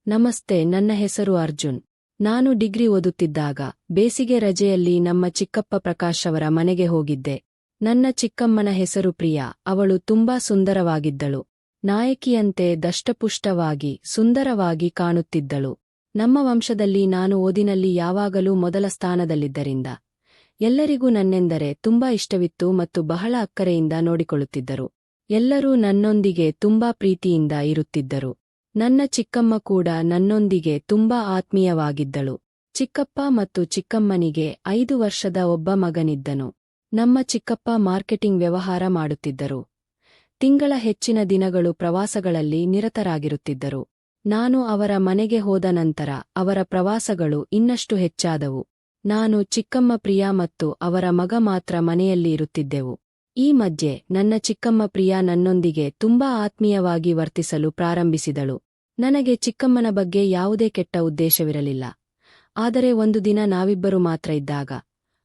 ನಮಸ್ತೆ, ನನ್ನ ಹೆಸರು ಅರ್ಜುನ್. ನಾನು ಡಿಗ್ರಿ ಓದುತ್ತಿದ್ದಾಗ ಬೇಸಿಗೆ ರಜೆಯಲ್ಲಿ ನಮ್ಮ ಚಿಕ್ಕಪ್ಪ ಪ್ರಕಾಶ್ ಅವರ ಮನೆಗೆ ಹೋಗಿದ್ದೆ. ನನ್ನ ಚಿಕ್ಕಮ್ಮನ ಹೆಸರು ಪ್ರಿಯಾ. ಅವಳು ತುಂಬಾ ಸುಂದರವಾಗಿದ್ದಳು. ನಾಯಕಿಯಂತೆ ದಷ್ಟಪುಷ್ಟವಾಗಿ ಸುಂದರವಾಗಿ ಕಾಣುತ್ತಿದ್ದಳು. ನಮ್ಮ ವಂಶದಲ್ಲಿ ನಾನು ಓದಿನಲ್ಲಿ ಯಾವಾಗಲೂ ಮೊದಲ ಸ್ಥಾನದಲ್ಲಿದ್ದರಿಂದ ಎಲ್ಲರಿಗೂ ನನ್ನೆಂದರೆ ತುಂಬಾ ಇಷ್ಟವಿತ್ತು ಮತ್ತು ಬಹಳ ಅಕ್ಕರೆಯಿಂದ ನೋಡಿಕೊಳ್ಳುತ್ತಿದ್ದರು. ಎಲ್ಲರೂ ನನ್ನೊಂದಿಗೆ ತುಂಬಾ ಪ್ರೀತಿಯಿಂದ ಇರುತ್ತಿದ್ದರು. ನನ್ನ ಚಿಕ್ಕಮ್ಮ ಕೂಡ ನನ್ನೊಂದಿಗೆ ತುಂಬಾ ಆತ್ಮೀಯವಾಗಿದ್ದಳು. ಚಿಕ್ಕಪ್ಪ ಮತ್ತು ಚಿಕ್ಕಮ್ಮನಿಗೆ 5 ವರ್ಷದ ಒಬ್ಬ ಮಗನಿದ್ದನು. ನಮ್ಮ ಚಿಕ್ಕಪ್ಪ ಮಾರ್ಕೆಟಿಂಗ್ ವ್ಯವಹಾರ ಮಾಡುತ್ತಿದ್ದರು. ತಿಂಗಳ ಹೆಚ್ಚಿನ ದಿನಗಳು ಪ್ರವಾಸಗಳಲ್ಲಿ ನಿರತರಾಗಿರುತ್ತಿದ್ದರು. ನಾನು ಅವರ ಮನೆಗೆ ಹೋದ ನಂತರ ಅವರ ಪ್ರವಾಸಗಳು ಇನ್ನಷ್ಟು ಹೆಚ್ಚಾದವು. ನಾನು, ಚಿಕ್ಕಮ್ಮ ಪ್ರಿಯಾ ಮತ್ತು ಅವರ ಮಗ ಮಾತ್ರ ಮನೆಯಲ್ಲಿ ಇರುತ್ತಿದ್ದೆವು. ಈ ಮಧ್ಯೆ ನನ್ನ ಚಿಕ್ಕಮ್ಮ ಪ್ರಿಯಾ ನನ್ನೊಂದಿಗೆ ತುಂಬಾ ಆತ್ಮೀಯವಾಗಿ ವರ್ತಿಸಲು ಪ್ರಾರಂಭಿಸಿದಳು. ನನಗೆ ಚಿಕ್ಕಮ್ಮನ ಬಗ್ಗೆ ಯಾವುದೇ ಕೆಟ್ಟ ಉದ್ದೇಶವಿರಲಿಲ್ಲ. ಆದರೆ ಒಂದು ದಿನ ನಾವಿಬ್ಬರು ಮಾತ್ರ ಇದ್ದಾಗ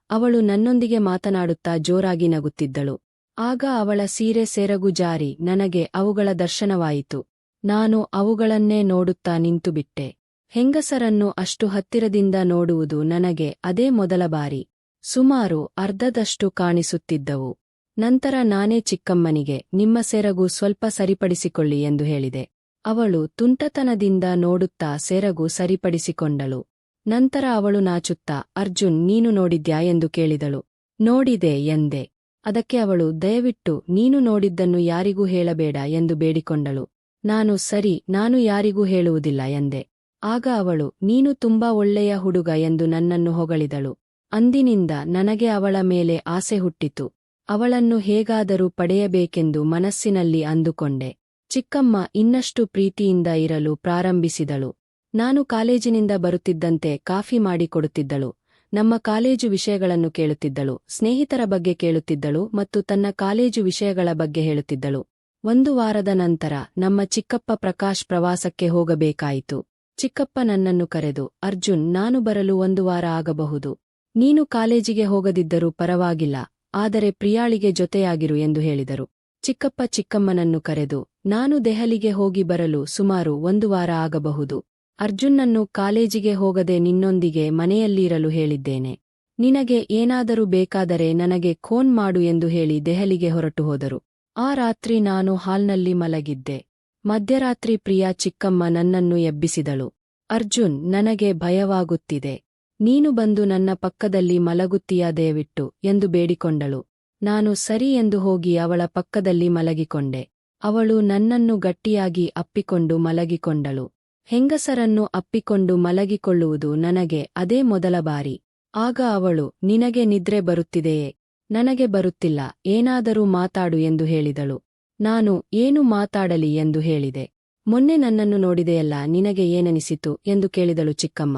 ಅವಳು ನನ್ನೊಂದಿಗೆ ಮಾತನಾಡುತ್ತಾ ಜೋರಾಗಿ ನಗುತ್ತಿದ್ದಳು. ಆಗ ಅವಳ ಸೀರೆ ಸೆರಗು ಜಾರಿ ನನಗೆ ಅವುಗಳ ದರ್ಶನವಾಯಿತು. ನಾನು ಅವುಗಳನ್ನೇ ನೋಡುತ್ತಾ ನಿಂತುಬಿಟ್ಟೆ. ಹೆಂಗಸರನ್ನು ಅಷ್ಟು ಹತ್ತಿರದಿಂದ ನೋಡುವುದು ನನಗೆ ಅದೇ ಮೊದಲ ಬಾರಿ. ಸುಮಾರು ಅರ್ಧದಷ್ಟು ಕಾಣಿಸುತ್ತಿದ್ದವು. ನಂತರ ನಾನೇ ಚಿಕ್ಕಮ್ಮನಿಗೆ, ನಿಮ್ಮ ಸೆರಗು ಸ್ವಲ್ಪ ಸರಿಪಡಿಸಿಕೊಳ್ಳಿ ಎಂದು ಹೇಳಿದೆ. ಅವಳು ತುಂಟತನದಿಂದ ನೋಡುತ್ತಾ ಸೆರಗು ಸರಿಪಡಿಸಿಕೊಂಡಳು. ನಂತರ ಅವಳು ನಾಚುತ್ತಾ, ಅರ್ಜುನ್, ನೀನು ನೋಡಿದ್ಯಾ ಎಂದು ಕೇಳಿದಳು. ನೋಡಿದೆ ಎಂದೆ. ಅದಕ್ಕೆ ಅವಳು, ದಯವಿಟ್ಟು ನೀನು ನೋಡಿದ್ದನ್ನು ಯಾರಿಗೂ ಹೇಳಬೇಡ ಎಂದು ಬೇಡಿಕೊಂಡಳು. ನಾನು ಯಾರಿಗೂ ಹೇಳುವುದಿಲ್ಲ ಎಂದೆ. ಆಗ ಅವಳು, ನೀನು ತುಂಬಾ ಒಳ್ಳೆಯ ಹುಡುಗ ಎಂದು ನನ್ನನ್ನು ಹೊಗಳಿದಳು. ಅಂದಿನಿಂದ ನನಗೆ ಅವಳ ಮೇಲೆ ಆಸೆ ಹುಟ್ಟಿತು. ಅವಳನ್ನು ಹೇಗಾದರೂ ಪಡೆಯಬೇಕೆಂದು ಮನಸ್ಸಿನಲ್ಲಿ ಅಂದುಕೊಂಡೆ. ಚಿಕ್ಕಮ್ಮ ಇನ್ನಷ್ಟು ಪ್ರೀತಿಯಿಂದ ಇರಲು ಪ್ರಾರಂಭಿಸಿದಳು. ನಾನು ಕಾಲೇಜಿನಿಂದ ಬರುತ್ತಿದ್ದಂತೆ ಕಾಫಿ ಮಾಡಿಕೊಡುತ್ತಿದ್ದಳು. ನಮ್ಮ ಕಾಲೇಜು ವಿಷಯಗಳನ್ನು ಕೇಳುತ್ತಿದ್ದಳು, ಸ್ನೇಹಿತರ ಬಗ್ಗೆ ಕೇಳುತ್ತಿದ್ದಳು ಮತ್ತು ತನ್ನ ಕಾಲೇಜು ವಿಷಯಗಳ ಬಗ್ಗೆ ಹೇಳುತ್ತಿದ್ದಳು. ಒಂದು ವಾರದ ನಂತರ ನಮ್ಮ ಚಿಕ್ಕಪ್ಪ ಪ್ರಕಾಶ್ ಪ್ರವಾಸಕ್ಕೆ ಹೋಗಬೇಕಾಯಿತು. ಚಿಕ್ಕಪ್ಪ ನನ್ನನ್ನು ಕರೆದು, ಅರ್ಜುನ್, ನಾನು ಬರಲು 1 ವಾರ ಆಗಬಹುದು. ನೀನು ಕಾಲೇಜಿಗೆ ಹೋಗದಿದ್ದರೂ ಪರವಾಗಿಲ್ಲ, ಆದರೆ ಪ್ರಿಯಾಳಿಗೆ ಜೊತೆಯಾಗಿರು ಎಂದು ಹೇಳಿದರು. ಚಿಕ್ಕಪ್ಪ ಚಿಕ್ಕಮ್ಮನನ್ನು ಕರೆದು, ನಾನು ದೆಹಲಿಗೆ ಹೋಗಿ ಬರಲು ಸುಮಾರು 1 ವಾರ ಆಗಬಹುದು. ಅರ್ಜುನ್ನನ್ನು ಕಾಲೇಜಿಗೆ ಹೋಗದೆ ನಿನ್ನೊಂದಿಗೆ ಮನೆಯಲ್ಲಿರಲು ಹೇಳಿದ್ದೇನೆ. ನಿನಗೆ ಏನಾದರೂ ಬೇಕಾದರೆ ನನಗೆ ಫೋನ್ ಮಾಡು ಎಂದು ಹೇಳಿ ದೆಹಲಿಗೆ ಹೊರಟು ಹೋದರು. ಆ ರಾತ್ರಿ ನಾನು ಹಾಲ್ನಲ್ಲಿ ಮಲಗಿದ್ದೆ. ಮಧ್ಯರಾತ್ರಿ ಪ್ರಿಯಾ ಚಿಕ್ಕಮ್ಮ ನನ್ನನ್ನು ಎಬ್ಬಿಸಿದಳು. ಅರ್ಜುನ್, ನನಗೆ ಭಯವಾಗುತ್ತಿದೆ. ನೀನು ಬಂದು ನನ್ನ ಪಕ್ಕದಲ್ಲಿ ಮಲಗುತ್ತೀಯಾ ದಯವಿಟ್ಟು ಎಂದು ಬೇಡಿಕೊಂಡಳು. ನಾನು ಸರಿ ಎಂದು ಹೋಗಿ ಅವಳ ಪಕ್ಕದಲ್ಲಿ ಮಲಗಿಕೊಂಡೆ. ಅವಳು ನನ್ನನ್ನು ಗಟ್ಟಿಯಾಗಿ ಅಪ್ಪಿಕೊಂಡು ಮಲಗಿಕೊಂಡಳು. ಹೆಂಗಸರನ್ನು ಅಪ್ಪಿಕೊಂಡು ಮಲಗಿಕೊಳ್ಳುವುದು ನನಗೆ ಅದೇ ಮೊದಲ ಬಾರಿ. ಆಗ ಅವಳು, ನಿನಗೆ ನಿದ್ರೆ ಬರುತ್ತಿದೆಯೇ? ನನಗೆ ಬರುತ್ತಿಲ್ಲ, ಏನಾದರೂ ಮಾತಾಡು ಎಂದು ಹೇಳಿದಳು. ನಾನು, ಏನು ಮಾತಾಡಲಿ ಎಂದು ಹೇಳಿದೆ. ಮೊನ್ನೆ ನನ್ನನ್ನು ನೋಡಿದೆಯಲ್ಲ, ನಿನಗೆ ಏನನಿಸಿತು ಎಂದು ಕೇಳಿದಳು ಚಿಕ್ಕಮ್ಮ.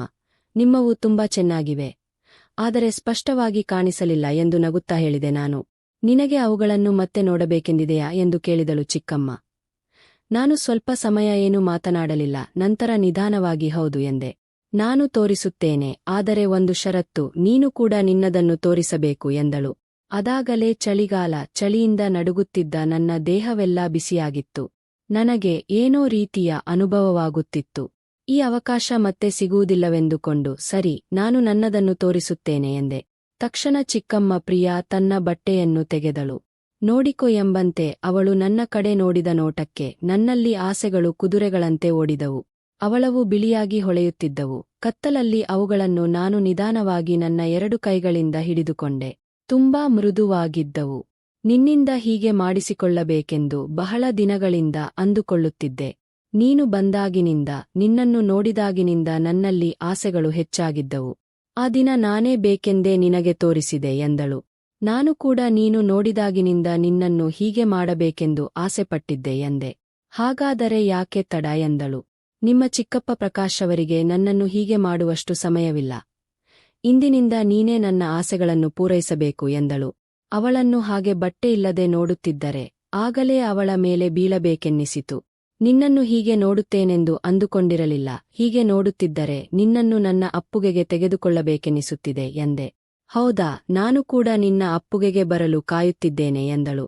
ನಿಮ್ಮವು ತುಂಬಾ ಚೆನ್ನಾಗಿವೆ, ಆದರೆ ಸ್ಪಷ್ಟವಾಗಿ ಕಾಣಿಸಲಿಲ್ಲ ಎಂದು ನಗುತ್ತಾ ಹೇಳಿದೆ ನಾನು. ನಿನಗೆ ಅವುಗಳನ್ನು ಮತ್ತೆ ನೋಡಬೇಕೆಂದಿದೆಯಾ ಎಂದು ಕೇಳಿದಳು ಚಿಕ್ಕಮ್ಮ. ನಾನು ಸ್ವಲ್ಪ ಸಮಯ ಏನೂ ಮಾತನಾಡಲಿಲ್ಲ. ನಂತರ ನಿಧಾನವಾಗಿ ಹೌದು ಎಂದೆ. ನಾನು ತೋರಿಸುತ್ತೇನೆ, ಆದರೆ ಒಂದು ಷರತ್ತು, ನೀನು ಕೂಡ ನಿನ್ನದನ್ನು ತೋರಿಸಬೇಕು ಎಂದಳು. ಅದಾಗಲೇ ಚಳಿಗಾಲ. ಚಳಿಯಿಂದ ನಡುಗುತ್ತಿದ್ದ ನನ್ನ ದೇಹವೆಲ್ಲ ಬಿಸಿಯಾಗಿತ್ತು. ನನಗೆ ಏನೋ ರೀತಿಯ ಅನುಭವವಾಗುತ್ತಿತ್ತು. ಈ ಅವಕಾಶ ಮತ್ತೆ ಸಿಗುವುದಿಲ್ಲವೆಂದುಕೊಂಡು, ಸರಿ, ನಾನು ನನ್ನದನ್ನು ತೋರಿಸುತ್ತೇನೆ ಎಂದೆ. ತಕ್ಷಣ ಚಿಕ್ಕಮ್ಮ ಪ್ರಿಯಾ ತನ್ನ ಬಟ್ಟೆಯನ್ನು ತೆಗೆದಳು. ನೋಡಿಕೊ ಎಂಬಂತೆ ಅವಳು ನನ್ನ ಕಡೆ ನೋಡಿದ ನೋಟಕ್ಕೆ ನನ್ನಲ್ಲಿ ಆಸೆಗಳು ಕುದುರೆಗಳಂತೆ ಓಡಿದವು. ಅವಳವು ಬಿಳಿಯಾಗಿ ಹೊಳೆಯುತ್ತಿದ್ದವು. ಕತ್ತಲಲ್ಲಿ ಅವುಗಳನ್ನು ನಾನು ನಿಧಾನವಾಗಿ ನನ್ನ 2 ಕೈಗಳಿಂದ ಹಿಡಿದುಕೊಂಡೆ. ತುಂಬಾ ಮೃದುವಾಗಿದ್ದವು. ನಿನ್ನಿಂದ ಹೀಗೆ ಮಾಡಿಸಿಕೊಳ್ಳಬೇಕೆಂದು ಬಹಳ ದಿನಗಳಿಂದ ಅಂದುಕೊಳ್ಳುತ್ತಿದ್ದೆ. ನೀನು ಬಂದಾಗಿನಿಂದ, ನಿನ್ನನ್ನು ನೋಡಿದಾಗಿನಿಂದ ನನ್ನಲ್ಲಿ ಆಸೆಗಳು ಹೆಚ್ಚಾಗಿದ್ದವು. ಆ ದಿನ ನಾನೇ ಬೇಕೆಂದೇ ನಿನಗೆ ತೋರಿಸಿದೆ ಎಂದಳು. ನಾನು ಕೂಡ ನೀನು ನೋಡಿದಾಗಿನಿಂದ ನಿನ್ನನ್ನು ಹೀಗೆ ಮಾಡಬೇಕೆಂದು ಆಸೆಪಟ್ಟಿದ್ದೆ ಎಂದೆ. ಹಾಗಾದರೆ ಯಾಕೆ ತಡ ಎಂದಳು. ನಿಮ್ಮ ಚಿಕ್ಕಪ್ಪ ಪ್ರಕಾಶ್ ಅವರಿಗೆ ನನ್ನನ್ನು ಹೀಗೆ ಮಾಡುವಷ್ಟು ಸಮಯವಿಲ್ಲ. ಇಂದಿನಿಂದ ನೀನೇ ನನ್ನ ಆಸೆಗಳನ್ನು ಪೂರೈಸಬೇಕು ಎಂದಳು. ಅವಳನ್ನು ಹಾಗೆ ಬಟ್ಟೆಯಿಲ್ಲದೆ ನೋಡುತ್ತಿದ್ದರೆ ಆಗಲೇ ಅವಳ ಮೇಲೆ ಬೀಳಬೇಕೆನ್ನಿಸಿತು. ನಿನ್ನನ್ನು ಹೀಗೆ ನೋಡುತ್ತೇನೆಂದು ಅಂದುಕೊಂಡಿರಲಿಲ್ಲ. ಹೀಗೆ ನೋಡುತ್ತಿದ್ದರೆ ನಿನ್ನನ್ನು ನನ್ನ ಅಪ್ಪುಗೆಗೆ ತೆಗೆದುಕೊಳ್ಳಬೇಕೆನ್ನಿಸುತ್ತಿದೆ ಎಂದೆ. ಹೌದಾ, ನಾನು ಕೂಡ ನಿನ್ನ ಅಪ್ಪುಗೆಗೆ ಬರಲು ಕಾಯುತ್ತಿದ್ದೇನೆ ಎಂದಳು.